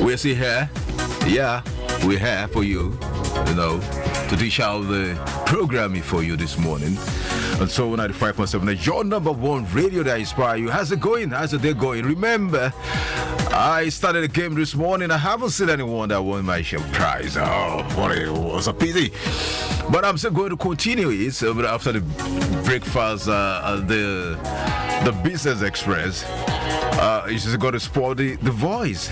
we're still here. Yeah, we're here for you, to dish out the programming for you this morning. And so 95.7, your number one radio that inspires you. How's it going? How's the day going? Remember, I started a game this morning. I haven't seen anyone that won my share prize. Oh, what it was a pity. But I'm still going to continue it after the breakfast, the Business Express. You just got to spot the voice.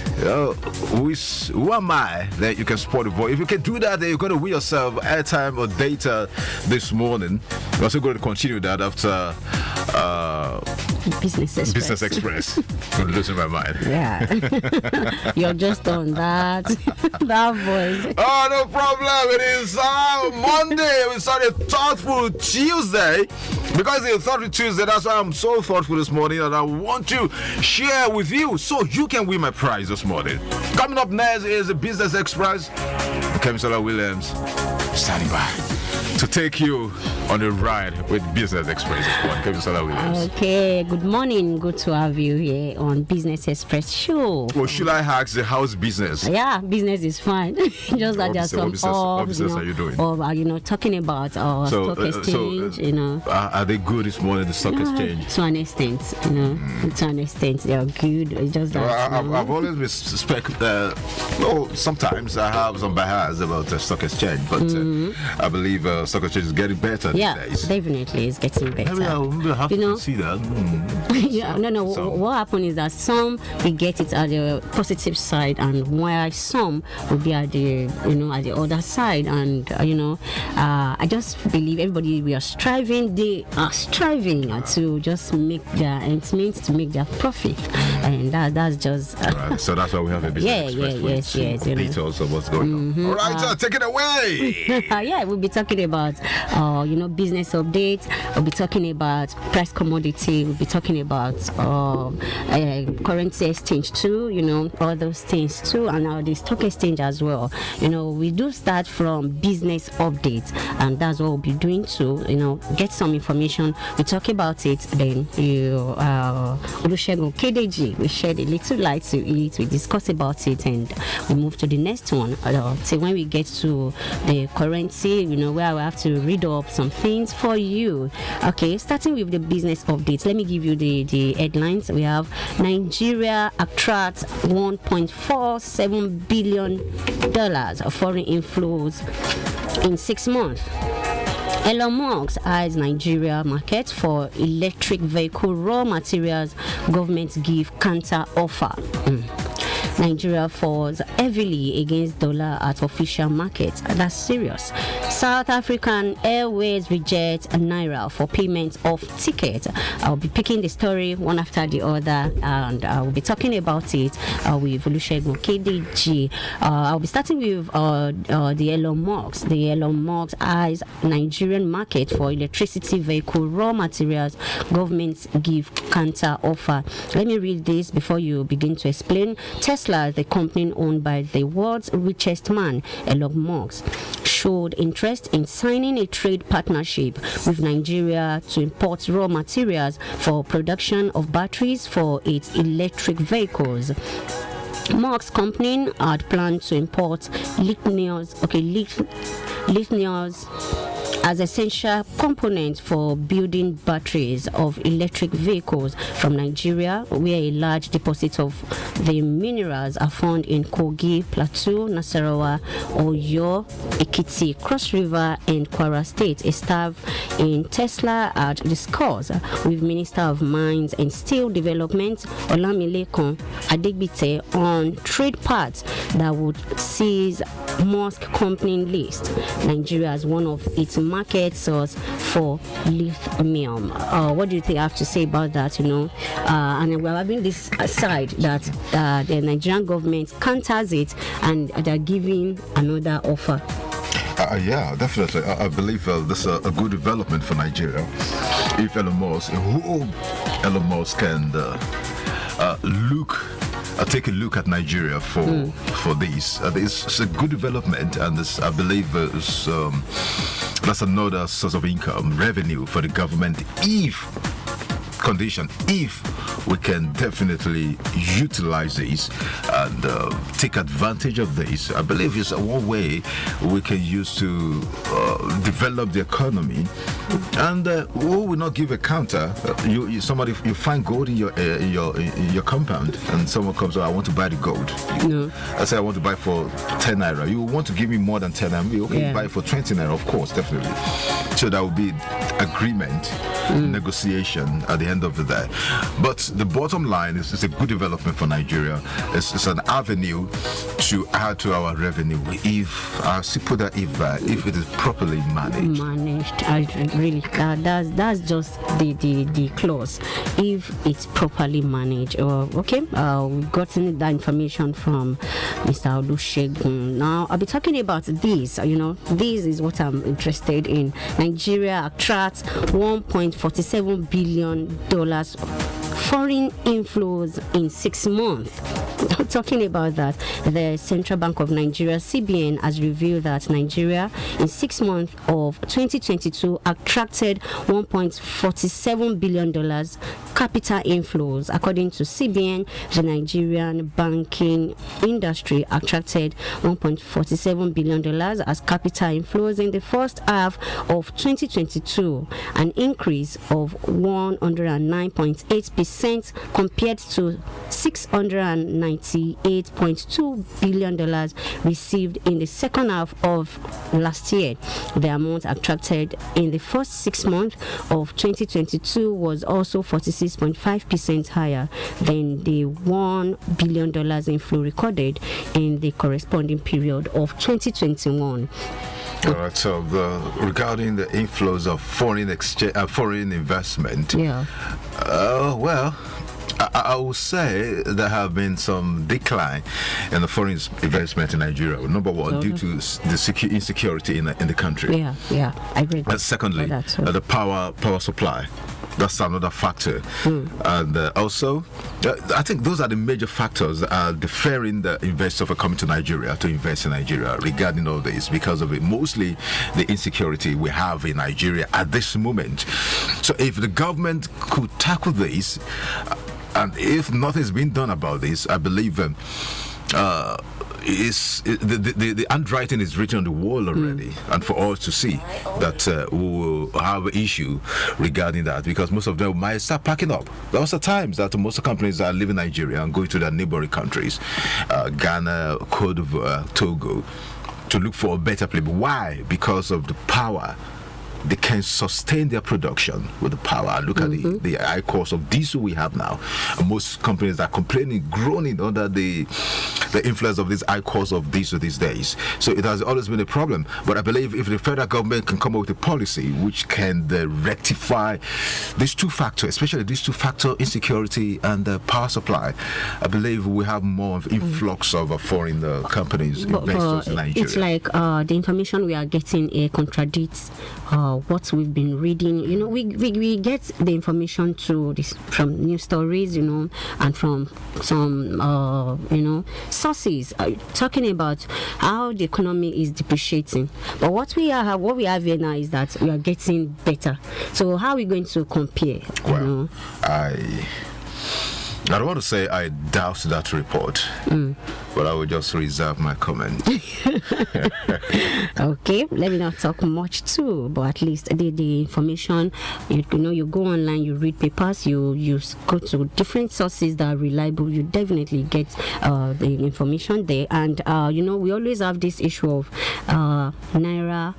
Who am I that you can spot the voice? If you can do that, then you're going to win yourself airtime or data this morning. We're also going to continue that after Business Express. I'm losing my mind. Yeah. You're just on that voice. Oh, no problem. It is Monday. We started Thoughtful Tuesday. Because it's Thoughtful Tuesday, that's why I'm so thoughtful this morning, and I want to share with you so you can win my prize this morning. Coming up next is the Business Express. Kemisola Williams standing by to take you on a ride with Business Express. Kemisola Williams. Okay, good morning. Good to have you here on Business Express show. Well, should I ask the house business? Yeah, business is fine. Just that there's some what business are you doing? Or talking about stock exchange. Are they good this morning? The stock exchange? To an extent, to an extent, they are good. It's just that. I've always been sometimes I have some bias about the stock exchange, but I believe stock exchange is getting better these days. Definitely, it's getting better. Maybe I'll have to see that. What happened is that some will get it at the positive side, and while some will be at the other side. And I just believe everybody, we are striving. They are striving to just make their ends meet, to make their profit, and that's just. Right. So that's why we have a business yes. Details of what's going on. All right, take it away. We'll be talking about business updates. We'll be talking about price commodity. We'll be talking about currency exchange too. All those things too, and now the stock exchange as well. We do start from business updates, and that's what we'll be doing too. Get some information. We talk about it. Then Olusegun KDG, we shed a little light to it. We discuss about it, and we move to the next one. So when we get to the currency, where we have to read up some things for you. Okay, starting with the business updates. Let me give you the headlines. We have Nigeria attracts $1.47 billion of foreign inflows in 6 months. Elon Musk eyes Nigeria market for electric vehicle raw materials. Government give counter offer. Nigeria falls heavily against dollar at official market. That's serious. South African Airways reject Naira for payment of ticket. I'll be picking the story one after the other, and I'll be talking about it with Olusegun KDG. I'll be starting with the Elon Musk. The Elon Musk eyes Nigerian market for electricity vehicle raw materials. Government give counter offer. Let me read this before you begin to explain. Tesla, the company owned by the world's richest man, Elon Musk, showed interest in signing a trade partnership with Nigeria to import raw materials for production of batteries for its electric vehicles. Musk's company had planned to import lithium as essential components for building batteries of electric vehicles from Nigeria, where a large deposit of the minerals are found in Kogi, Plateau, Nasarawa, Oyo, Ekiti, Cross River, and Kwara State. A staff in Tesla had discussed with Minister of Mines and Steel Development, Olamilekan Adegbite, on trade parts that would seize Musk company list Nigeria as one of its market source for lithium. What do you think I have to say about that? And we're having this side that the Nigerian government counters it, and they're giving another offer. Yeah, definitely. I believe this is a good development for Nigeria. If Elon Musk can take a look at Nigeria for this. It's a good development, and this, I believe, that's another source of income, revenue for the government. If condition. If we can definitely utilize this and take advantage of this, I believe it's one way we can use to develop the economy. And who will not give a counter? You find gold in your compound, and someone comes, I want to buy the gold. No. I say I want to buy for 10 naira. You want to give me more than 10 naira? Okay, buy it for 20 naira, of course, definitely. So that will be agreement, negotiation at the end of the day. But the bottom line is, it's a good development for Nigeria. It's an avenue to add to our revenue if it is properly managed. That's just the clause. If it's properly managed. We've gotten that information from Mr. Olusegun. Now I'll be talking about this. This is what I'm interested in. Nigeria attracts $1.47 billion foreign inflows in 6 months. I'm talking about that. The Central Bank of Nigeria, CBN, has revealed that Nigeria in 6 months of 2022 attracted $1.47 billion capital inflows. According to CBN, the Nigerian banking industry attracted $1.47 billion as capital inflows in the first half of 2022, an increase of 109.8% compared to $698.2 billion received in the second half of last year. The amount attracted in the first 6 months of 2022 was also 46.5% higher than the $1 billion inflow recorded in the corresponding period of 2021. All right. So, regarding the inflows of foreign investment, I would say there have been some decline in the foreign investment in Nigeria. Number one, due to the insecurity in the country. I agree. And secondly, the power supply. That's another factor. And also, I think those are the major factors that are deferring the investors from coming to Nigeria to invest in Nigeria regarding all this, because of it. Mostly the insecurity we have in Nigeria at this moment. So if the government could tackle this, and if nothing's been done about this, I believe the handwriting is written on the wall already, and for us to see that we will have an issue regarding that, because most of them might start packing up. There are times that most companies are leaving Nigeria and going to their neighboring countries, Ghana, Cote d'Ivoire, Togo, to look for a better place. Why? Because of the power. They can sustain their production with the power. Look at the high cost of diesel we have now. And most companies are complaining, groaning under the influence of this high cost of diesel these days. So it has always been a problem. But I believe if the federal government can come up with a policy which can rectify these two factors, especially these two factors, insecurity and power supply, I believe we have more of influx of foreign companies, investors in Nigeria. It's like the information we are getting contradicts what we've been reading. We get the information from news stories, and from some sources talking about how the economy is depreciating. But what we have here now is that we are getting better. So how are we going to compare? Well, I don't want to say I doubt that report, but I will just reserve my comment. Okay, let me not talk much too, but at least the information, you go online, you read papers, you go to different sources that are reliable, you definitely get the information there. And we always have this issue of naira,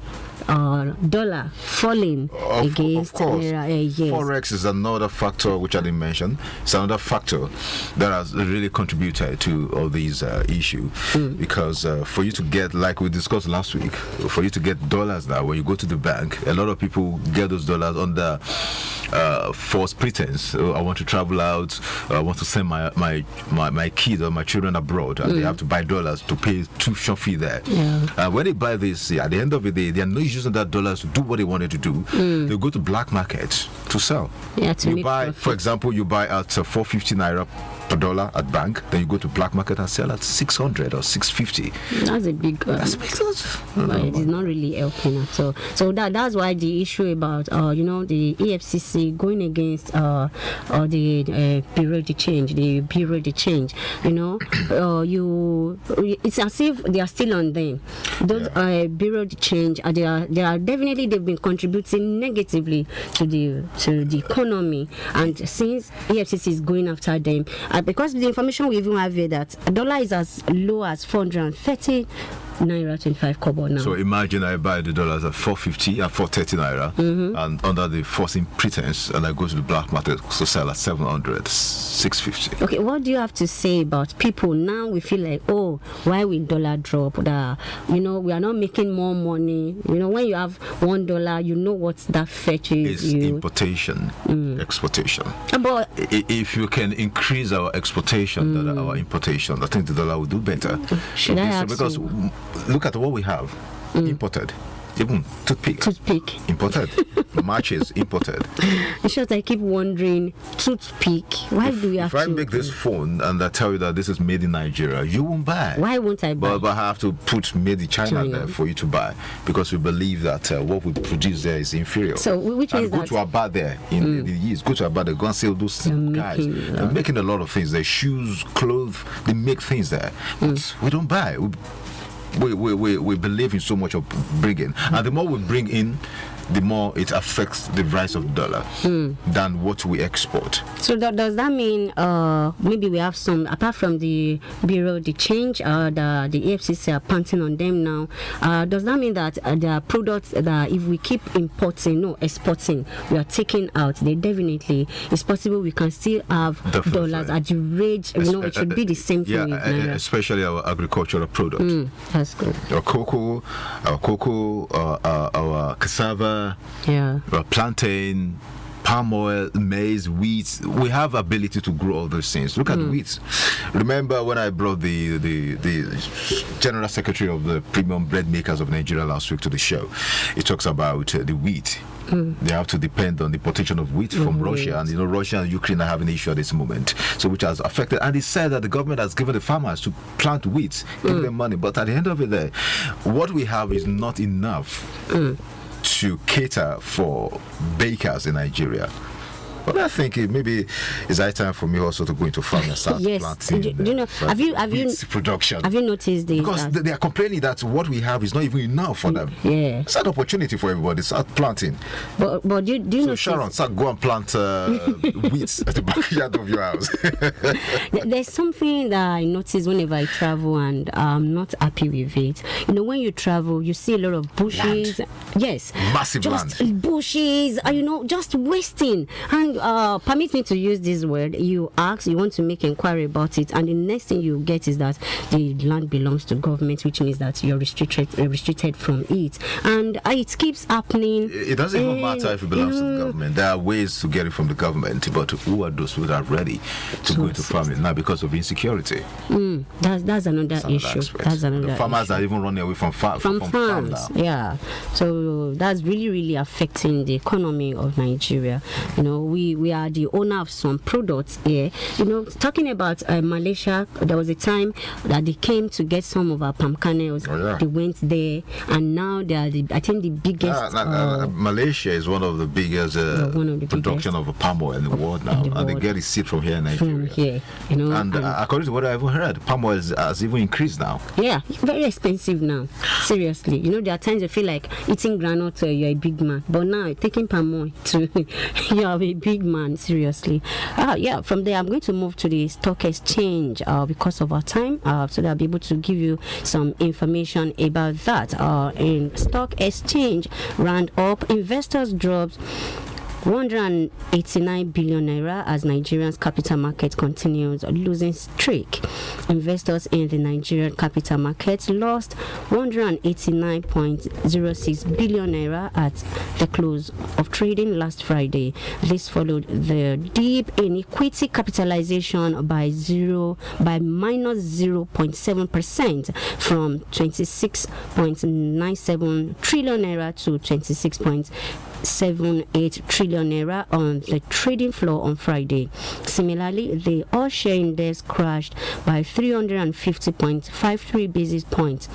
dollar falling against naira. Yes. Forex is another factor which I didn't mention. It's another factor that has really contributed to all these issues, because for you to get, like we discussed last week, for you to get dollars now, when you go to the bank, a lot of people get those dollars under false pretense. I want to travel out, I want to send my kids or my children abroad, and they have to buy dollars to pay tuition fee there. When they buy this, at the end of the day, they are not using that dollars to do what they wanted to do. They go to black market to sell. To you buy, for example, you buy at 450 naira per dollar at bank, then you go to black market and sell at 600 or 650. That's a big. That's a big loss. But it is not really helping at all. So that's why the issue about the EFCC going against the bureau de change, it's as if they are still on them. Those bureau de change, they are definitely, they've been contributing negatively to the economy, and since EFCC is going after them, because the information we even have here that dollar is as low as 430 naira 25 kobo now. So imagine I buy the dollars at 450 and 430 naira, and under the forcing pretense, and I go to the black market to sell at 700, 650. Okay, what do you have to say about people now? We feel like, oh, why will dollar drop? That we are not making more money. When you have $1, you know what that fetches is you. Importation, exportation. But if you can increase our exportation than our importation, I think the dollar will do better. Should I ask because you? Look at what we have imported. Even toothpick imported. Matches imported. In short, I keep wondering, toothpick, why do we have to? If I make this phone and I tell you that this is made in Nigeria, you won't buy. Why won't I buy? But I have to put made in China there for you to buy, because we believe that what we produce there is inferior. So which means go to Abba there in the East, go to Abba there, go and sell those guys. They're making a lot of things. Their shoes, clothes, they make things there. But we don't buy. We believe in so much of bringing, and the more we bring in, the more it affects the price of the dollar than what we export. So does that mean maybe we have some, apart from the bureau de change, the EFCC are punting on them now? Does that mean that there are products that if we keep exporting, we are taking out? They definitely, it's possible we can still have dollars at the rate. It should be the same thing. Especially our agricultural products. That's good. Our cocoa, our cassava. Plantain, palm oil, maize, wheat. We have ability to grow all those things. Look at wheat. Remember when I brought the General Secretary of the Premium Bread Makers of Nigeria last week to the show? He talks about the wheat. They have to depend on the importation of wheat from Russia, and Russia and Ukraine are having an issue at this moment, so which has affected. And he said that the government has given the farmers to plant wheat, give them money, but at the end of the day, what we have is not enough to cater for bakers in Nigeria. But I think maybe it's high time for me also to go into farming and start planting. Have you production? Have you noticed this? Because they are complaining that what we have is not even enough for them. Yeah, it's an opportunity for everybody. Start planting. But do you know? Sharon, start go and plant wheat at the backyard of your house. There's something that I notice whenever I travel, and I'm not happy with it. When you travel, you see a lot of bushes. Land. Yes, massive just land. Bushes. Just wasting. And permit me to use this word. You want to make inquiry about it, and the next thing you get is that the land belongs to government, which means that you're restricted from it, and it keeps happening. It doesn't even matter if it belongs to the government. There are ways to get it from the government, but who are those who are ready to go into farming now because of insecurity? That's another issue. That's another. The farmers are even running away from farms. Now. Yeah, so that's really, really affecting the economy of Nigeria. We are the owner of some products here. Talking about Malaysia, there was a time that they came to get some of our palm kernels. They went there, and now they are the biggest. Malaysia is one of the biggest production of palm oil in the world now, and they get a seed from here in Nigeria. And according to what I've heard, palm oil has even increased now. Yeah, very expensive now. Seriously, there are times you feel like eating granite, you're a big man, but now taking palm oil you are a big man. Seriously. From there I'm going to move to the stock exchange because of our time, so that I'll be able to give you some information about that. In stock exchange round up, investors dropped 189 billion naira as Nigeria's capital market continues losing streak. Investors in the Nigerian capital market lost 189.06 billion naira at the close of trading last Friday. This followed the dip in equity capitalization by minus 0.7% from 26.97 trillion naira to 1.78 trillion naira on the trading floor on Friday. Similarly, the all share index crashed by 350.53 basis points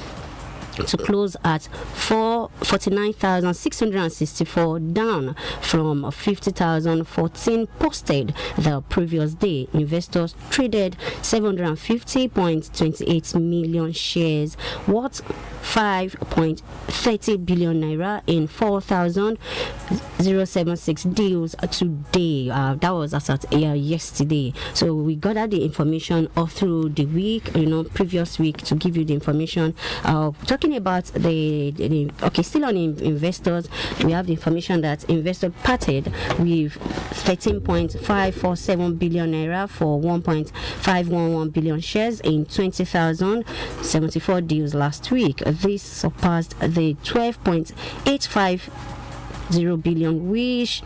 to close at 49,664, down from 50,014 posted the previous day. Investors traded 750.28 million shares worth 5.30 billion naira in 4,076 deals today. That was as at yesterday. So we gathered the information all through the week, previous week, to give you the information. Talking about still on investors, we have the information that investors parted with 13.547 billion naira for 1.511 billion shares in 20,074 deals last week. This surpassed the 12.850 billion which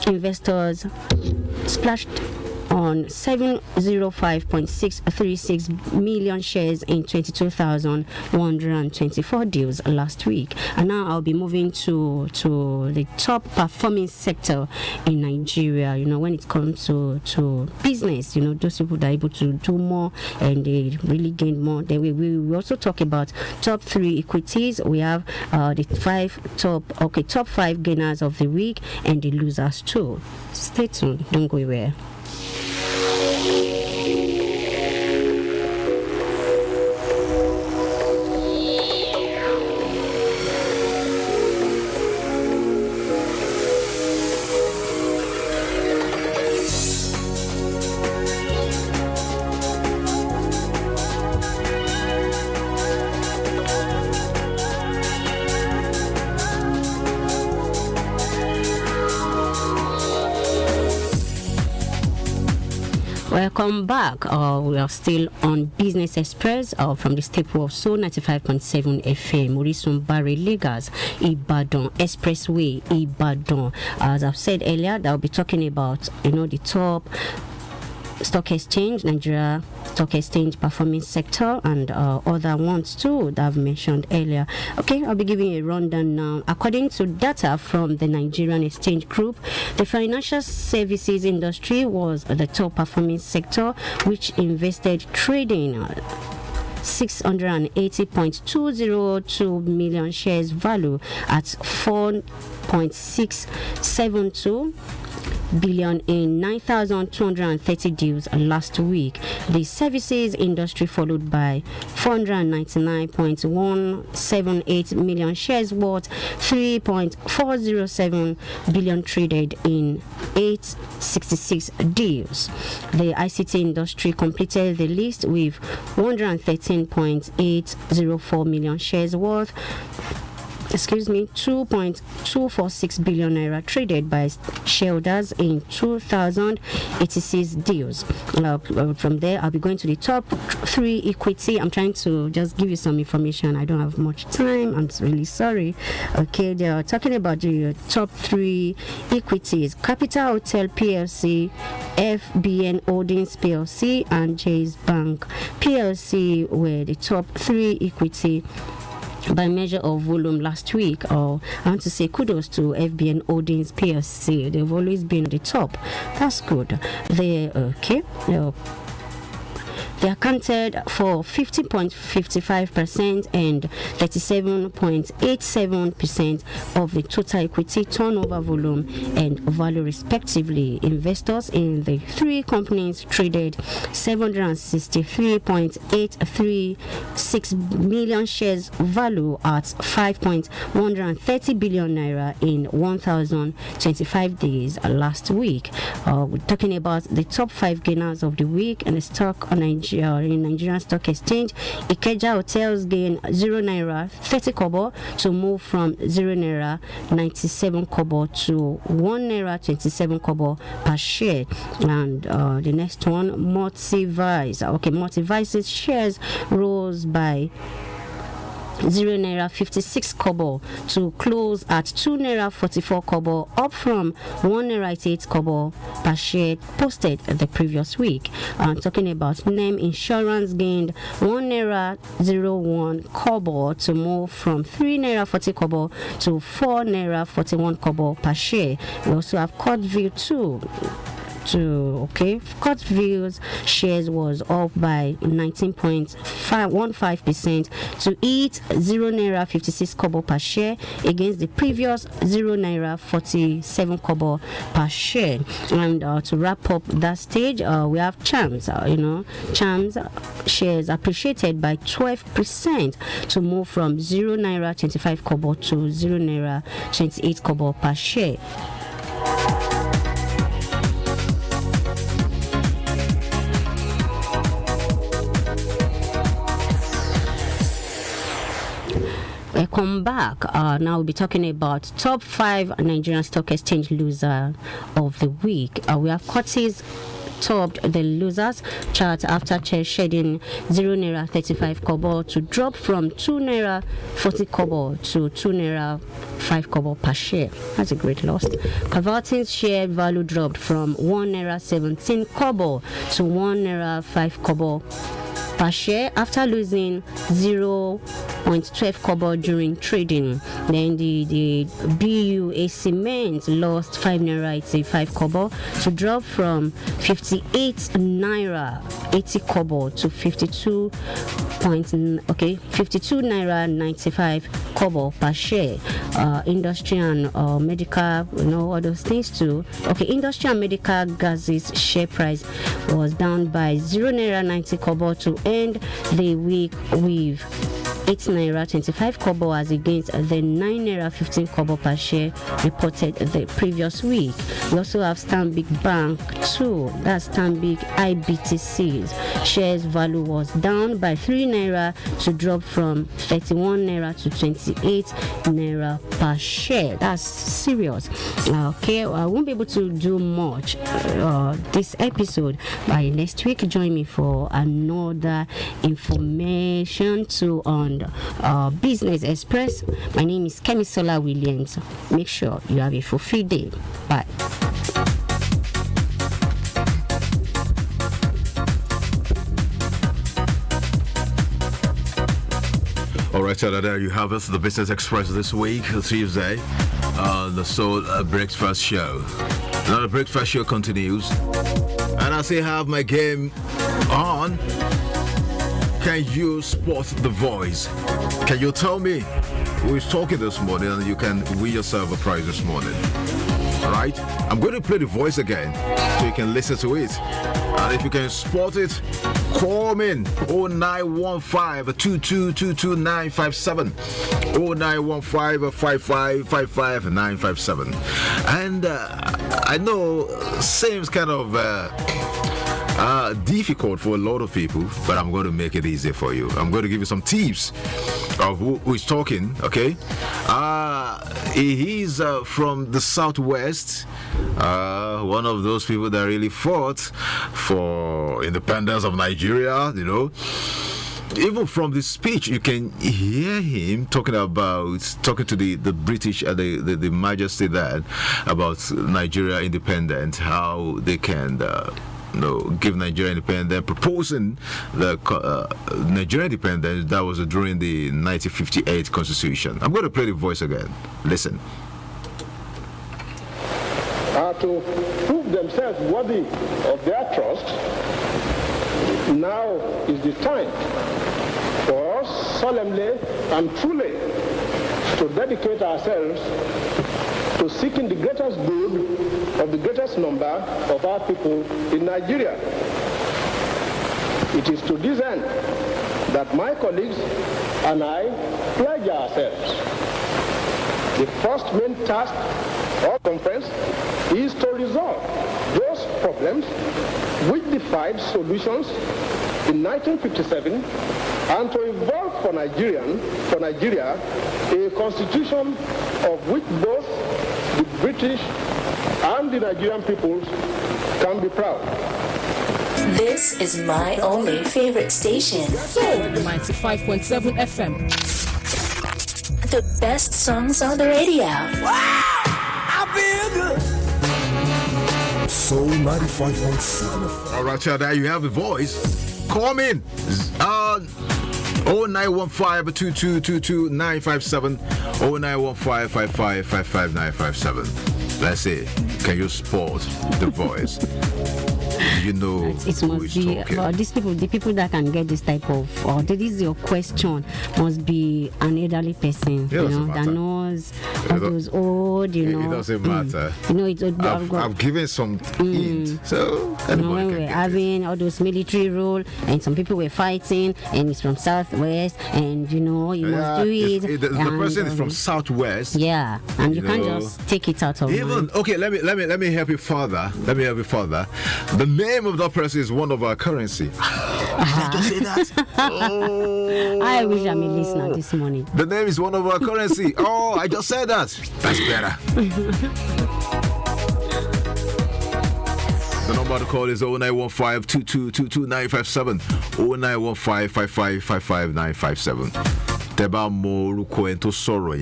investors splashed on 705.636 million shares in 22,124 deals last week. And now I'll be moving to the top performing sector in Nigeria. When it comes to business, those people that are able to do more and they really gain more. Then we also talk about top 3 equities. We have the top 5 gainers of the week and the losers too. Stay tuned, don't go away. Welcome back. We are still on Business Express from the staple of Soul 95.7 FM, Orisun Barre Lagos, Ibadan Expressway, Ibadan. As I've said earlier, that I'll be talking about the top stock exchange, Nigeria Stock Exchange performance sector, and other ones too that I've mentioned earlier. Okay, I'll be giving you a rundown now. According to data from the Nigerian Exchange Group, the financial services industry was the top performing sector, which invested trading 680.202 million shares value at 4.672 billion in 9,230 deals last week. The services industry followed by 499.178 million shares worth 3.407 billion traded in 866 deals. The ICT industry completed the list with 113.804 million shares worth 2.246 billion naira traded by shareholders in 2,086 deals. From there, I'll be going to the top 3 equity. I'm trying to just give you some information. I don't have much time. I'm really sorry. Okay, they are talking about the top 3 equities: Capital Hotel PLC, FBN Holdings PLC, and Chase Bank PLC were the top 3 equity by measure of volume last week. I want to say kudos to FBN Holdings PLC. They've always been at the top. That's good. They accounted for 50.55% and 37.87% of the total equity turnover volume and value respectively. Investors in the 3 companies traded 763.836 million shares value at 5.130 billion naira in 1,025 days last week. We're talking about the top 5 gainers of the week and the stock on Nigerian Stock Exchange. Ikeja Hotels gained 0 naira 30 kobo to move from 0 naira 97 kobo to 1 naira 27 kobo per share. And the next one, Multivice. Multivice's shares rose by 0 naira 56 kobo to close at 2 naira 44 kobo, up from 1 naira 88 kobo per share posted the previous week. Talking about name insurance gained 1 naira 01 kobo to move from 3 naira 40 kobo to 4 naira 41 kobo per share. We also have Courtview 2. Courtviews shares was up by 19.15% to eat 0 naira 56 kobo per share against the previous 0 naira 47 kobo per share. And to wrap up that stage, we have Chams. Chams shares appreciated by 12% to move from 0 naira 25 kobo to 0 naira 28 kobo per share. Welcome back. Now we'll be talking about top 5 Nigerian Stock Exchange loser of the week. We have Curtis topped the losers chart after shedding 0 naira 35 kobo to drop from 2 naira 40 kobo to 2 naira 5 kobo per share. That's a great loss. Cavaltines share value dropped from 1 naira 17 kobo to 1 naira 5 kobo per share after losing 0.12 kobo during trading. Then the BUA Cement lost 5 naira 85 kobo to drop from 58 naira 80 kobo to 52 naira 95 kobo per share. Industry and medical, all those things too. Industry and medical gases share price was down by 0 naira 90 kobo to end the week with 8 naira 25 kobo as against the 9 naira 15 kobo per share reported the previous week. We also have Stanbic Bank 2, that's Stanbic IBTC's shares value was down by 3 naira to drop from 31 naira to 28 naira per share. That's serious. I won't be able to do much this episode. By next week, join me for another information on Business Express. My name is Kemisola Williams. Make sure you have a fulfilled day. Bye. All right, so there you have us, the Business Express this week, Tuesday, the Soul Breakfast Show. Now the Breakfast Show continues, and I still have my game on. Can you spot the voice? Can you tell me who is talking this morning, and you can win yourself a prize this morning? All right, I'm going to play the voice again so you can listen to it, and if you can spot it, call me in 0915-2222957, 0915-5555957. And I know seems kind of difficult for a lot of people, but I'm going to make it easy for you. I'm going to give you some tips of who is talking. Okay, he's from the southwest, one of those people that really fought for independence of Nigeria. Even from this speech, you can hear him talking to the British, the Majesty there, about Nigeria independent, how they can give Nigeria independence, proposing the Nigeria independence that was during the 1958 Constitution. I'm going to play the voice again. Listen. To prove themselves worthy of their trust, now is the time for us solemnly and truly to dedicate ourselves to seeking the greatest good of the greatest number of our people in Nigeria. It is to this end that my colleagues and I pledge ourselves. The first main task of the conference is to resolve those problems which defied solutions in 1957 and to evolve for Nigeria a constitution of which both the British and the Nigerian peoples can be proud. This is my only favorite station. Soul 95.7 FM. The best songs on the radio. Soul 95.7. All right, so there you have the voice. Call me in. 0915-2222-957. 0915-55-55957. Let's see. Can you spot the voice? You know it who must is be talking. these people, the people that can get this type of, or this is your question, must be an elderly person, Yeah, you doesn't know, that matter. knows all those old, you know. It doesn't matter. You know, it's I've given some hint, so you know, anybody when can we're get it. having all those military role, and some people were fighting, and it's from Southwest, and you know, you must do it. The and, person is from Southwest. yeah, and you You can't know, just take it out of Even mind. okay, let me help you further. Let me help you further. The name of that person is one of our currency. Did I just say that? Oh. I wish I'm a listener this morning. The name is one of our currency. Oh, I just said that. That's better. The number to call is 0915-2222-957. 0915-55-55957. Teba Moruko and Tosoro,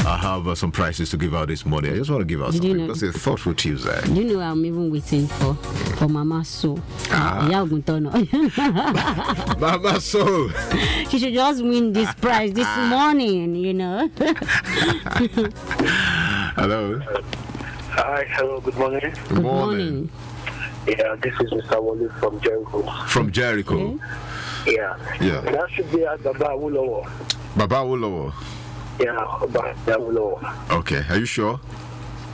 I have some prizes to give out this morning. I just want to give out Did you something know- because it's Thoughtful Tuesday. You know, I'm even waiting for Mama So. Yeah, Mama So. she should just win this prize this morning, you know. Hello. Hi, hello, good morning. Good morning. Yeah, this is Mr. Wally from Jericho. From Jericho. Yeah. Yeah. That should be at Baba Wulowo. Baba Ulowo. Yeah, Baba Wulowo. Okay, are you sure?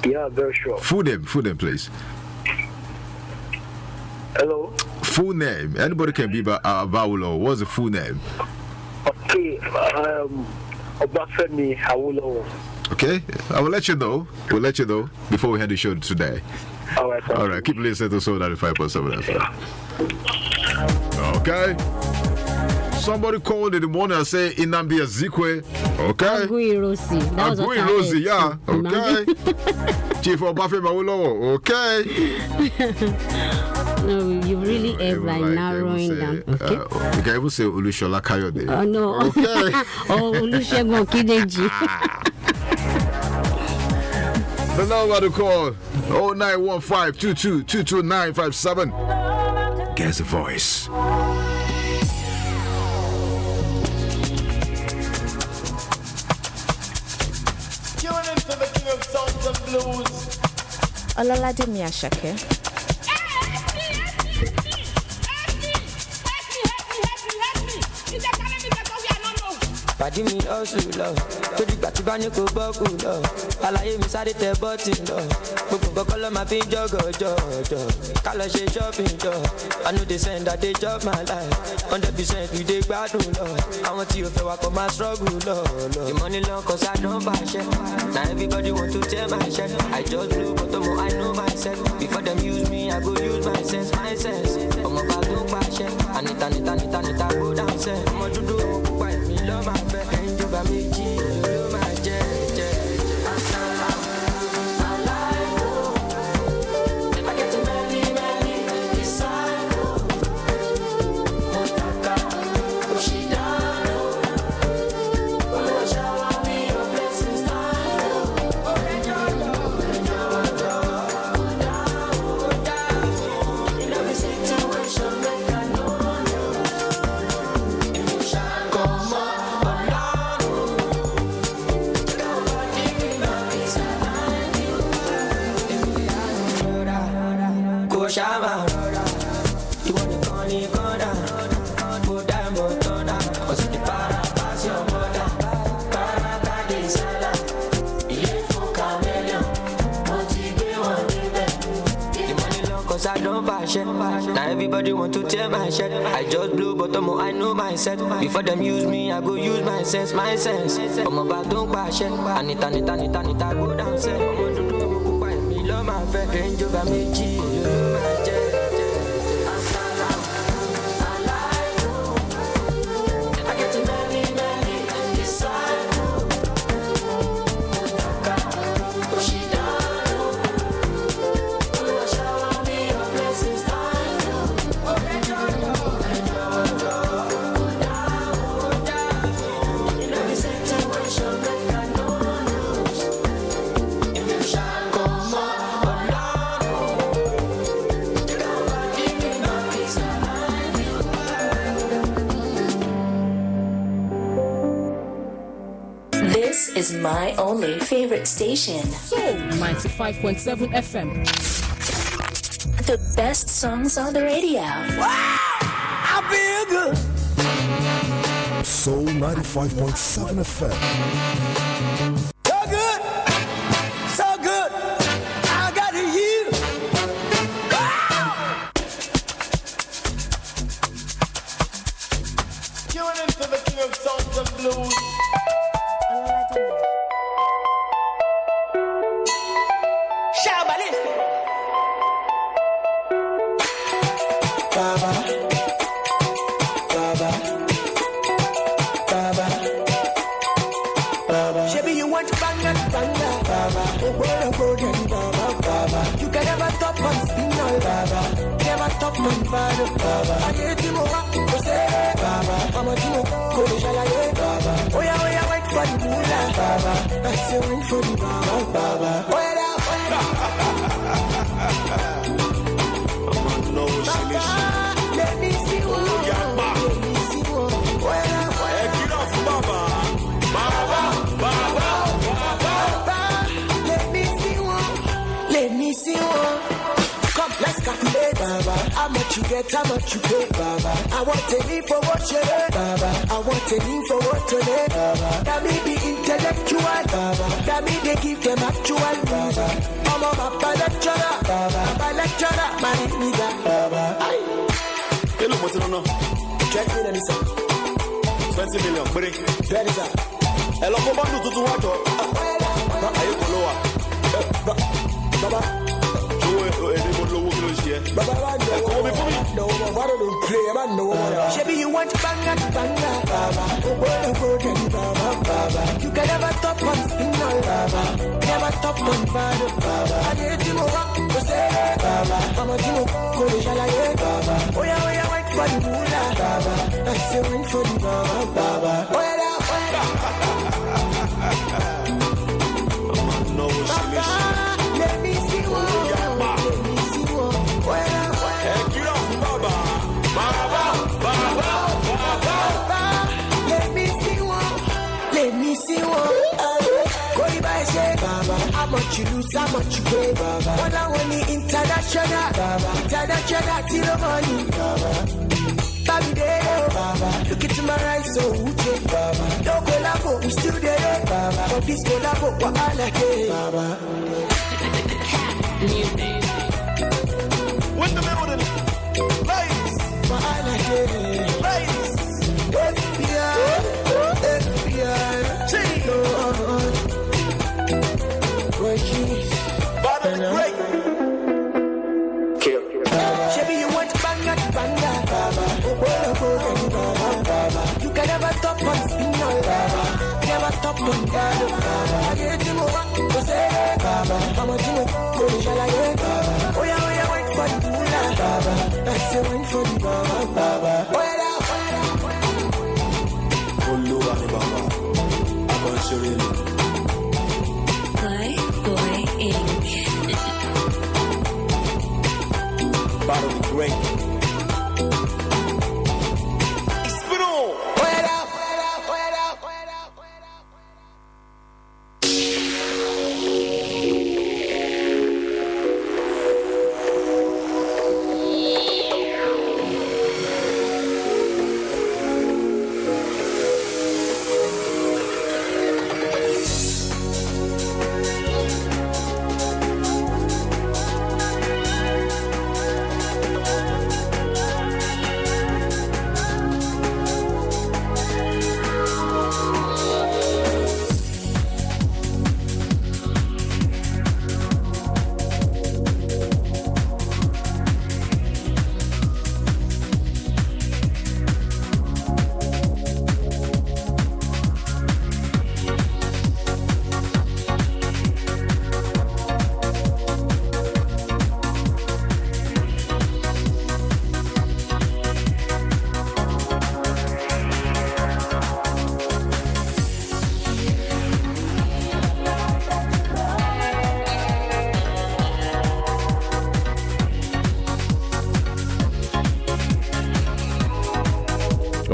Yeah, very sure. Full name, please. Hello? Full name. Anybody can be Baba Ulowo. What's the full name? Okay, Obafemi Awolowo. Okay, I will let you know. We'll let you know before we end the show today. All right, All right, keep listening to Soul 95.7 FM. Okay. Somebody called in the morning and said Inambi Azikwe. Okay. Agui Rosi. That was what I Rosie, heard. yeah. Okay. Chief Obafemi Awolowo. Okay. No, you really have Even like like, narrowing down. you Okay. can even say Olushola Kayode. Oh no. Okay. Oh, Olusegun Okideji. The number to call 0915-2222-957. Guess the voice. Ọlọ́ládé mi Àṣàkẹ́. pàdé mi hustle lọ tó dìgbà tí bá ní kó bọ́ọ̀kù lọ àlàyé mi sáré tẹ bọ́tì lọ gbogbo kọ́kọ́ lọ́ máa fi ń jọ́gọ̀jọ̀ ká lọ ṣe shopping jọ I know they send that they chop my life 100% we dey gbádùn lọ àwọn tí o fẹ́ wá kọ́ máa struggle lọ. The money long cause I don bàṣẹ na everybody want to tear my shirt I just blow but ọmọ I know myself before them use me I go use my sense ọmọ bá tó pàṣẹ anita go down sẹ ọmọ dúdú pupa èmi lọ́ máa fẹ́ ìjọba méjì ló máa jẹ́. Now everybody want to tear my shirt. I just blow but I know myself. Before them use me, I go use my sense. I'm about to pass it. Anita go down set. I'm on the door, buy me love my friend. Range over me, you know my jet. is my only favorite station. Soul 95.7 FM. The best songs on the radio. Wow! I feel good. Soul 95.7 FM. So good. So good. I got you. Wow! Tune into the king of songs and blues. Baba, Baba, Baba, Baba. Shabby, you want banga, banga, Baba. Oh, well, Baba, Baba. You can never top on spin all, Baba. Never top on Baba, Baba. I get you more, Baba. I'm a Timo, Kodeshala, Baba. Oh, yeah, wait for the moolah, Baba. I say, wait for the Baba, Baba. Oh, yeah, No, let me see what. Let me see what. get off, Baba. Baba. Let me see what. Let me see what. Come, let's calculate, Baba. How much you get, how much you pay, Baba. I want a need for what you need, Baba. I want a need for what you need, Baba. That me be intellectual, Baba. That me they give them actual, Baba. I'm a Baba lecturer, Baba. Baba lecturer, my nigga, Baba. Hello, what's it on? Check me, let me see. 20 million, break. That is that. Hello, come on, to what? Are you follower? Baba. Shabby, you want banga, banga, Baba. You can never stop on spin all, Baba. Never stop on Baba. I get you more, Baba. I'm a Timo, Kodeshala, Baba. Oh yeah, wait for the moolah, Baba. I say wait for the Baba. Oh yeah, No, let me see what. Let me see what. get off, Baba. Let me see what. Let me see what. Go by say, Baba. How much you lose, how much you pay, Baba. One I want the international, Baba. International till the money, Baba. Baby there, Baba. Look into my eyes, so okay, Baba. No collabo, we still there, Baba. For this collabo, what I like it, Baba. With the building. Ladies. What I like it, Ladies. FBI, FBI. Baba the Great. Shabby, you want banga, banga, Baba. You can never stop on spin all, Baba. Never stop on Baba. I get you more, Baba. I'm a Timo, Kodeshala, Baba. Oh yeah, wait for the moolah, Baba. I say wait for the Baba. Oh yeah, Playboy Inc. Baba the Great. Spin on. wait up.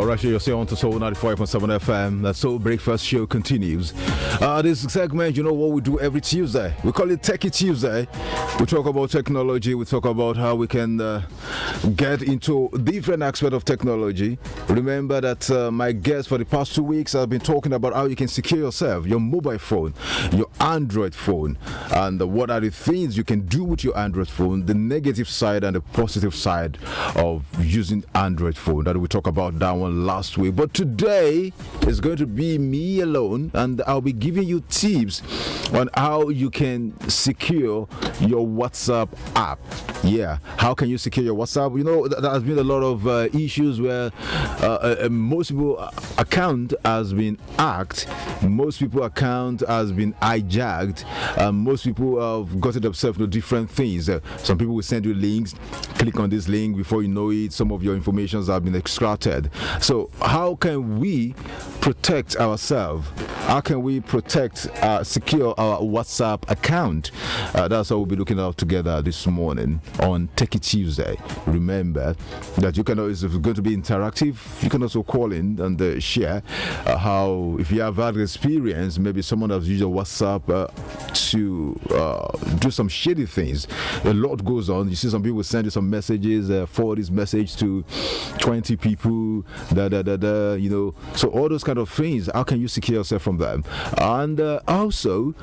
right, you're still on to Soul 95.7 FM. The Soul Breakfast Show continues. This segment, you know what we do every Tuesday? We call it Techie Tuesday. We talk about technology. We talk about how we can get into different aspects of technology. Remember that my guests for the past 2 weeks have been talking about how you can secure yourself, your mobile phone, your Android phone, and what are the things you can do with your Android phone, the negative side and the positive side of using Android phone. That we talked about that one last week. But today is going to be me alone, and I'll be giving you tips on how you can secure your WhatsApp app. Yeah, how can you secure your WhatsApp? You know, there has been a lot of issues where most people account has been hacked, most people account has been hijacked, most people have gotten themselves to different things. Some people will send you links, click on this link, before you know it, some of your information have been extracted. So how can we protect ourselves? How can we protect, secure our WhatsApp account? That's what we'll be looking at together this morning on Techie Tuesday. Remember that you can always, if it's going to be interactive, you can also call in and share how, if you have had experience, maybe someone has used your WhatsApp to do some shady things. A lot goes on. You see some people send you some messages, forward this message to 20 people, you know. So all those kind of things, how can you secure yourself from them? And also,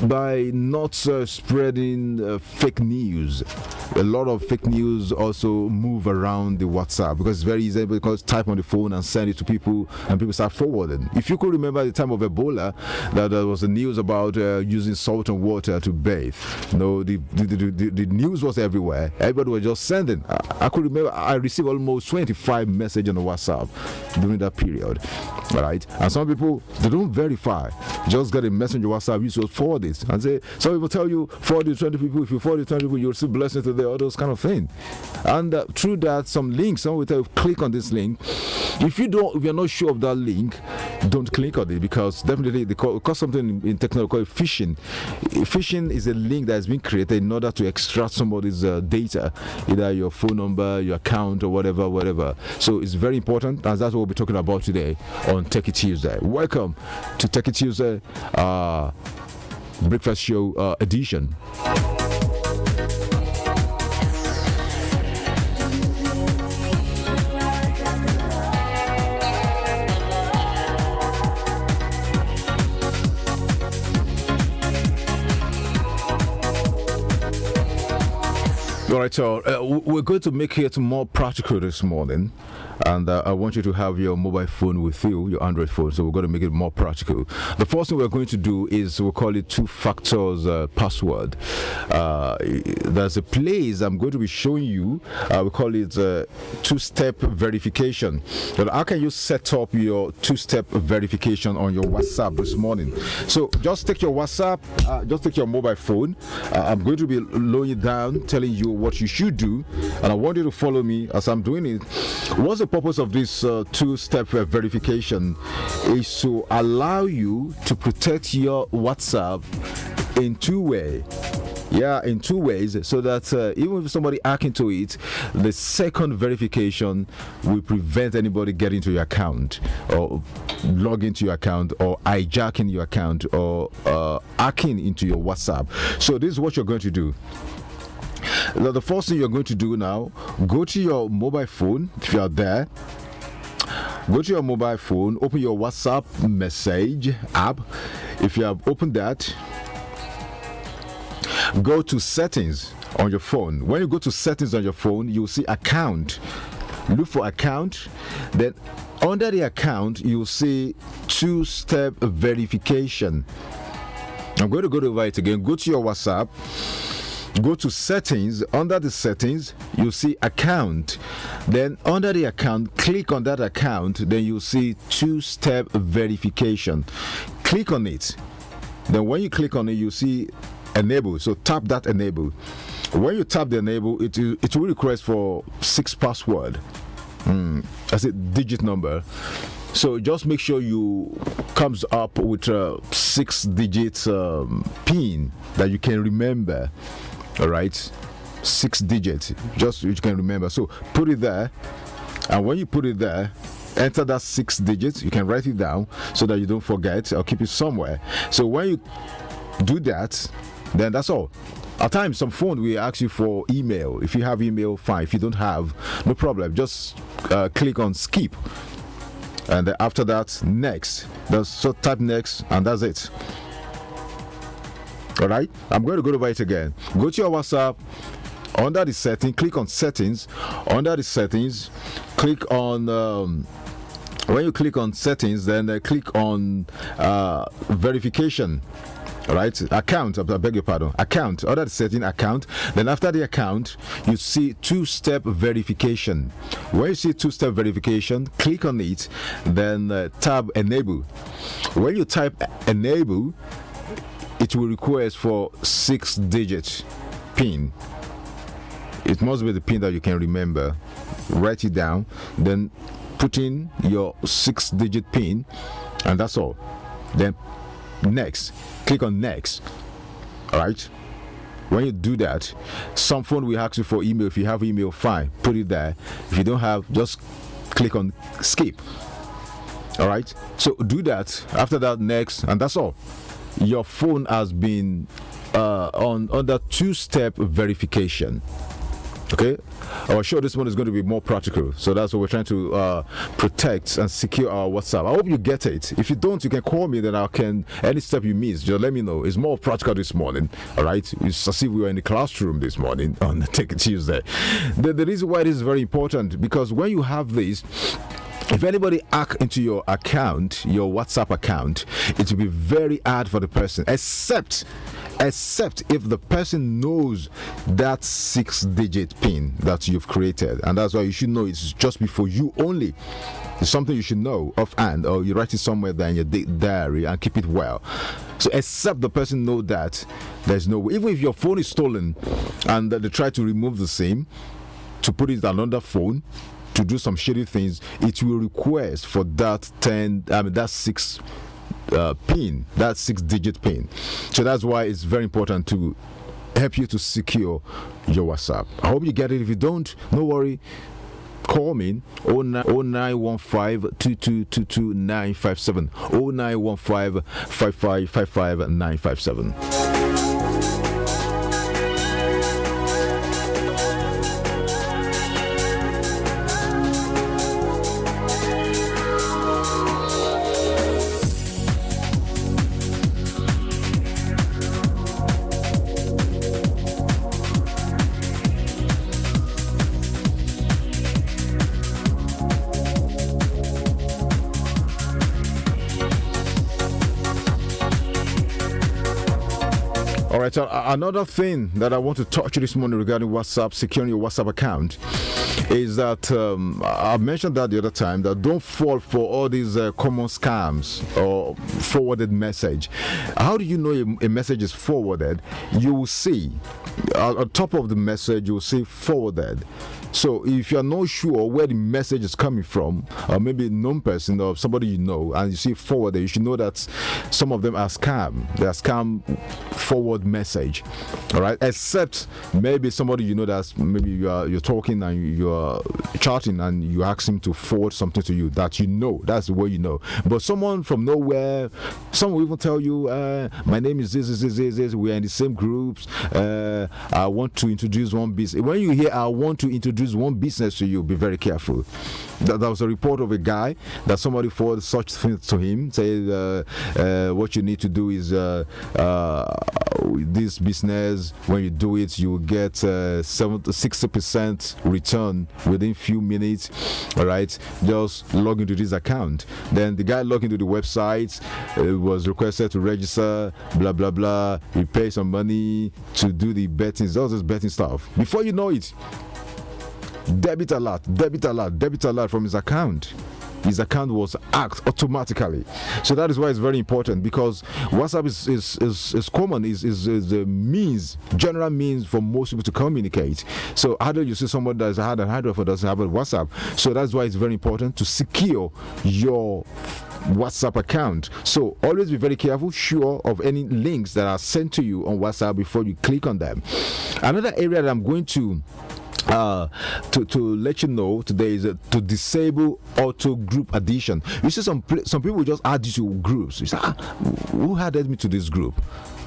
by not spreading fake news. A lot of fake news also move around the WhatsApp because it's very easy, because type on the phone and send it to people and people start forwarding. If you could remember the time of Ebola, that there was the news about using salt and water to bathe. You know, the news was everywhere. Everybody was just sending. I could remember I received almost 25 messages on the WhatsApp during that period. Right? And some people, they don't verify. Just get a message on WhatsApp, you should forward it. And say, some people tell you, forward it to 20 people. If you forward it to 20 people, you'll receive blessings today, all those kind of things. And through that, some links, someone will tell you, click on this link. If you're not sure of that link, don't click on it, because definitely they call something in technology called phishing. Phishing is a link that has been created in order to extract somebody's data, either your phone number, your account, or whatever. So it's very important, and that's what we'll be talking about today on Techie Tuesday. Welcome to Techie Tuesday Breakfast Show edition. All right, so we're going to make it more practical this morning, and I want you to have your mobile phone with you, your Android phone, so we're going to make it more practical. The first thing we're going to do is we'll call it two-factor password. There's a place I'm going to be showing you, we call it two-step verification. So how can you set up your two-step verification on your WhatsApp this morning? So just take your WhatsApp, just take your mobile phone. I'm going to be lowering it down, telling you what you should do, and I want you to follow me as I'm doing it. What's the purpose of this two-step verification? Is to allow you to protect your WhatsApp in two ways. Yeah, in two ways, so that even if somebody hack into it, the second verification will prevent anybody getting to your account, or log into your account, or hijacking your account, or hacking into your WhatsApp. So this is what you're going to do. Now, the first thing you're going to do now, go to your mobile phone. If you are there, go to your mobile phone, open your WhatsApp message app. If you have opened that, go to settings on your phone. When you go to settings on your phone, you'll see account. Look for account. Then under the account, you'll see two-step verification. I'm going to go over it again. Go to your WhatsApp. Go to settings. Under the settings, you'll see account. Then under the account, click on that account. Then you'll see two-step verification. Click on it. Then when you click on it, you see enable. So tap that enable. When you tap the enable, it will request for 6 password. That's a digit number. So just make sure you comes up with a 6-digit pin that you can remember. All right, 6 digits, just you can remember. So put it there, and when you put it there, enter that 6 digits. You can write it down so that you don't forget or keep it somewhere. So when you do that, then that's all. At times, some phone will ask you for email. If you have email, fine. If you don't have, no problem. Just click on skip. And then after that, next. So type next, and that's it. All right? I'm going to go over it again. Go to your WhatsApp. Under the setting, click on settings. Under the settings, click on... when you click on settings, then click on verification. All right, account. I beg your pardon. Account. Under the setting, account. Then after the account, you see two-step verification. When you see two-step verification, click on it. Then tab enable. When you type enable, it will request for 6-digit PIN. It must be the PIN that you can remember. Write it down. Then put in your 6-digit PIN, and that's all. Then next. Click on next. All right. When you do that, some phone will ask you for email. If you have email, fine, put it there. If you don't have, just click on skip. All right. So do that. After that, next, and that's all. Your phone has been under two-step verification. Okay, our show this one is going to be more practical, so that's what we're trying to protect and secure our WhatsApp. I hope you get it. If you don't, you can call me, then I can, any step you miss, just let me know. It's more practical this morning. All right, it's as if we were in the classroom this morning on Take It Tuesday. The reason why this is very important, because when you have this, if anybody hack into your account, your WhatsApp account, it will be very hard for the person, except if the person knows that 6-digit PIN that you've created. And that's why you should know it's just before you only. It's something you should know offhand, or you write it somewhere there in your diary and keep it well. So except the person know that, there's no way. Even if your phone is stolen and they try to remove the SIM to put it on another phone to do some shady things, it will request for that 6 PIN, that 6-digit PIN. So that's why it's very important to help you to secure your WhatsApp. I hope you get it. If you don't, no worry. Call me 0915 2222 957 0915 5555 957. Right, so another thing that I want to talk to you this morning regarding WhatsApp, securing your WhatsApp account, is that I mentioned that the other time, that don't fall for all these common scams or forwarded message. How do you know a message is forwarded? You will see on top of the message, you will see forwarded. So if you're not sure where the message is coming from, or maybe a known person or somebody you know, and you see forwarded, you should know that some of them are scam. They are scam forward message. All right, except maybe somebody you know that maybe you're talking and you're chatting and you ask him to forward something to you that you know. That's the way you know. But someone from nowhere, someone will even tell you, my name is this. We're in the same groups. I want to introduce one business. When you hear I want to introduce one business to you, be very careful. There was a report of a guy that somebody forwarded such things to him, say what you need to do is this business, when you do it, you will get 60% return within few minutes. All right, just log into this account. Then the guy logged into the website, was requested to register, blah blah blah. He paid some money to do the betting, all this betting stuff. Before you know it, debit alert from his account. His account was hacked automatically. So that is why it's very important, because WhatsApp is common, is a means, general means for most people to communicate. So either you see someone that has had an Android or doesn't have a WhatsApp. So that's why it's very important to secure your WhatsApp account. So always be very careful, sure of any links that are sent to you on WhatsApp before you click on them. Another area that I'm going to to let you know today is to disable auto group addition. You see some people just add you to groups. You say, who added me to this group?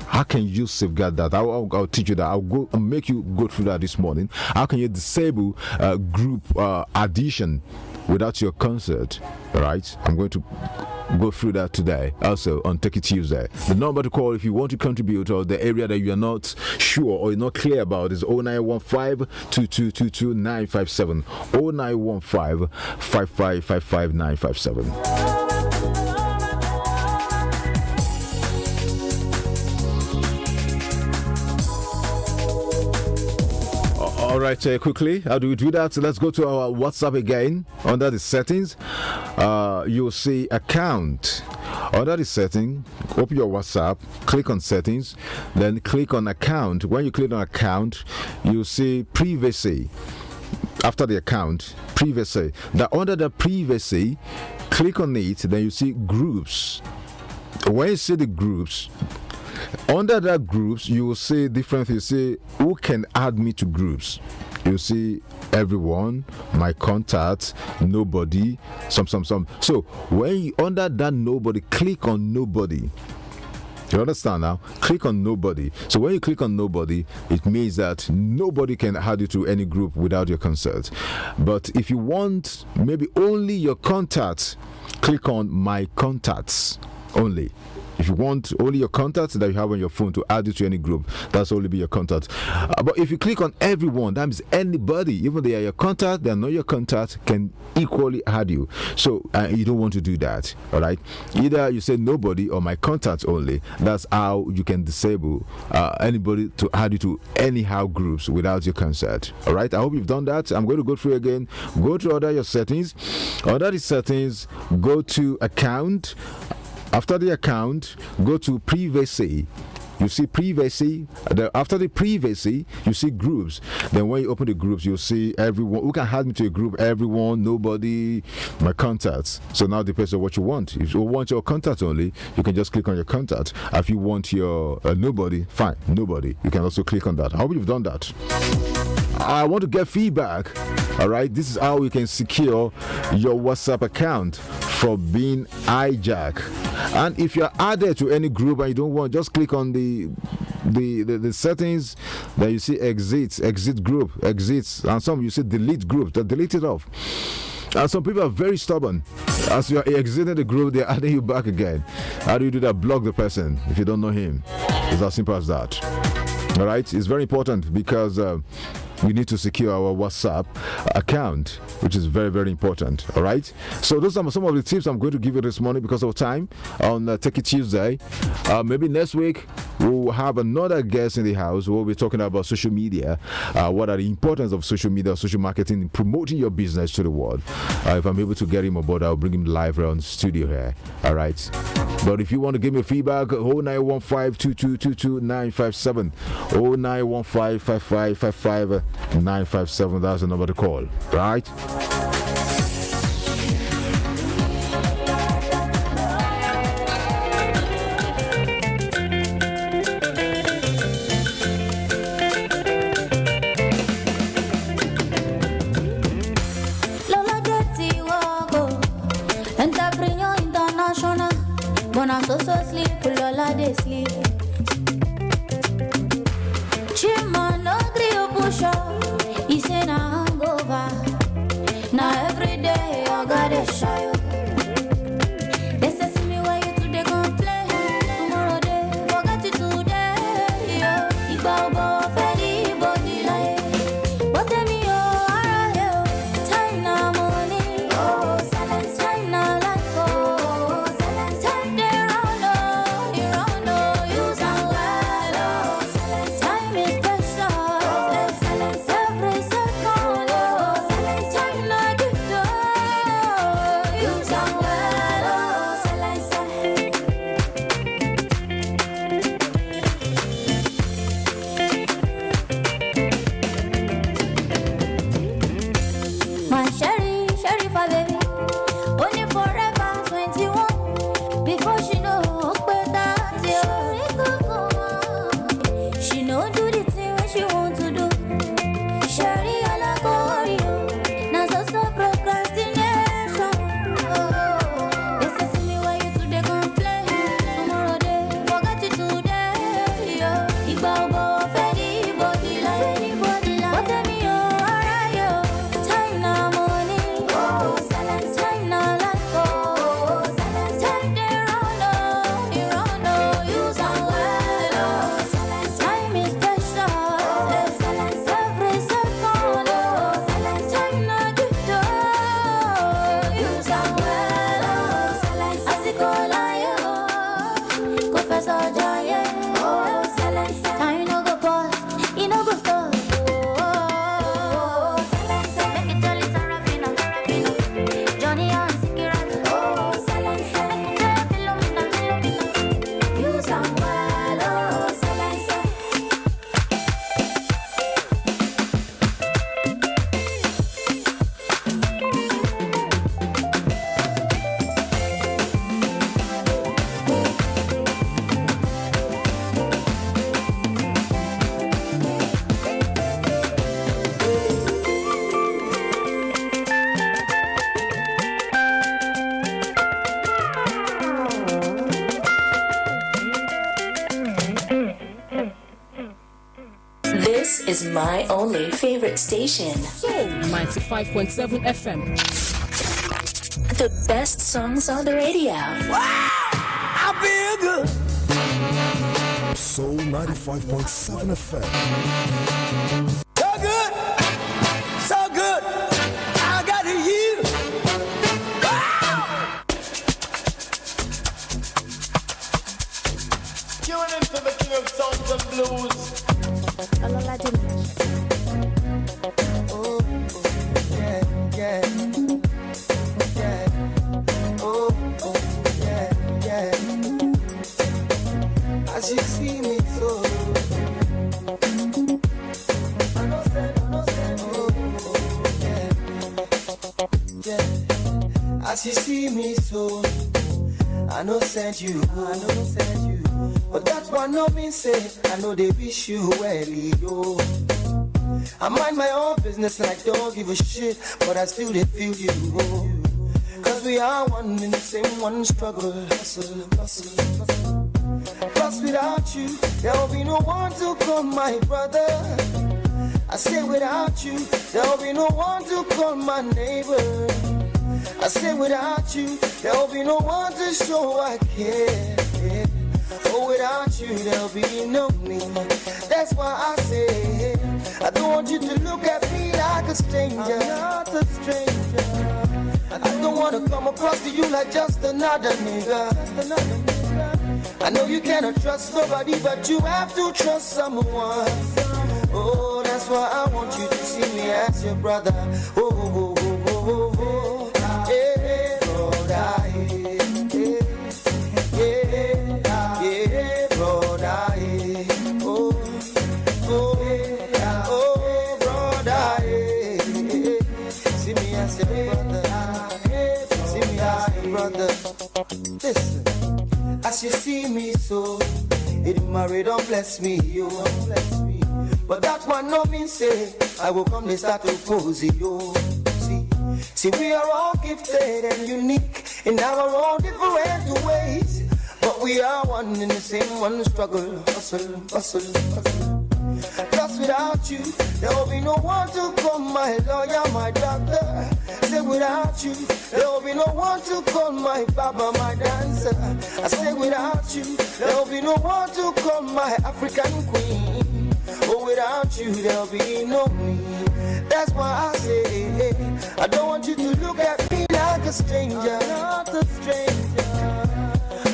How can you safeguard that? I'll teach you that. I'll make you go through that this morning. How can you disable group addition without your consent? All right, I'm going to go through that today, also on Take It Tuesday. The number to call if you want to contribute, or the area that you are not sure or you're not clear about, is 0915 2222 957, 0915 5555 957. All right, quickly, how do we do that? Let's go to our WhatsApp again. Under the settings, you'll see account. Under the setting, open your WhatsApp, click on settings, then click on account. When you click on account, you'll see privacy. After the account, privacy. Under the privacy, click on it, then you see groups. When you see the groups, under that groups, you will see different things. You see who can add me to groups. You see everyone, my contacts, nobody, some. So when you under that nobody, click on nobody. You understand now? Click on nobody. So when you click on nobody, it means that nobody can add you to any group without your consent. But if you want maybe only your contacts, click on my contacts only. If you want only your contacts that you have on your phone to add you to any group, that's only be your contact. But if you click on everyone, that means anybody, even they are your contact, they are not your contact, can equally add you. So you don't want to do that. All right. Either you say nobody or my contacts only. That's how you can disable anybody to add you to anyhow groups without your consent. All right. I hope you've done that. I'm going to go through again. Go to your settings. Under the settings, go to account. After the account, go to privacy. You see privacy. After the privacy, you see groups. Then when you open the groups, you'll see everyone who can add me to a group. Everyone, nobody, my contacts. So now it depends on what you want. If you want your contact only, you can just click on your contact. If you want your nobody, fine, nobody. You can also click on that. I hope you've done that. I want to get feedback. All right, this is how you can secure your WhatsApp account for being hijacked. And if you're added to any group and you don't want, just click on the settings. Then you see exit group, exits, and some you see delete group. Delete it off. And some people are very stubborn. As you are exiting the group, they're adding you back again. How do you do that? Block the person if you don't know him. It's as simple as that. All right, it's very important because we need to secure our WhatsApp account, which is very, very important. All right. So those are some of the tips I'm going to give you this morning because of time on Take It Tuesday. Maybe next week we'll have another guest in the house. We'll be talking about social media. What are the importance of social media, social marketing, in promoting your business to the world? If I'm able to get him on board, I'll bring him live around the studio here. All right. But if you want to give me feedback, 0915 2222 957, 0915 5555 957, that's the number to call, right? Lola Getty Wago, Entrepreneur International. When I so sleep, Lola they sleep. Chima no grill pusher, he say na hangover. Now every day I gotta show you. They say see me where you today complain. Tomorrow they forget it today. Yo, he bow ferry body like. But tell me time na money. Oh, silence time na life. Oh, silence time they run you use and well. Oh, silence time is precious. Silence every second. is my only favorite station. Soul 95.7 FM. The best songs on the radio. Wow! I feel good. Soul 95.7 FM. So good. So good. I got you. Wow! Tune into the king of songs and blues. Ololade Miashake. Oh, yeah, yeah. Oh, yeah. As you see me so, as you see me so, I know send you, but that one no mean say, I know they wish you well, yo. I mind my own business and I don't give a shit, but I still they feel you. Cause we are one in the same one struggle, hustle. Plus without you, there'll be no one to call my brother. I say without you, there'll be no one to call my neighbor. I say without you, there'll be no one to show I care. Oh, without you, there'll be no me. That's why I say, I don't want you to look at me like a stranger. I'm not a stranger. I don't want to come across to you like just another nigga. I know you cannot trust nobody, but you have to trust someone. Oh, that's why I want you to see me as your brother. Oh. Yeah, brother. Yeah, brother. Oh, brother. See me as your brother. See me as your brother. Listen, as you see me so, it marry don't bless me, yo. But that one no mean say I will come to start to cozy, yo. See, we are all gifted and unique in our own different ways, but we are one in the same one struggle, hustle. Plus without you, there will be no one to call my lawyer, my doctor. Say without you, there will be no one to call my baba, my dancer. I say without you, there will be no one to call my African queen. Oh, without you, there will be no me. That's why I say, I don't want you to look at me like a stranger. I'm not a stranger.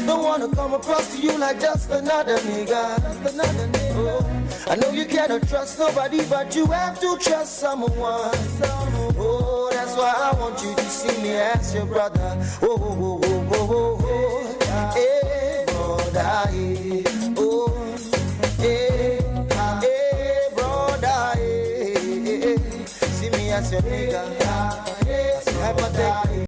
Don't want to come across to you like just another nigga. Oh, I know you cannot trust nobody, but you have to trust someone. Oh, that's why I want you to see me as your brother. Oh. Hey, brother. Oh, hey, brother. See me as your nigga.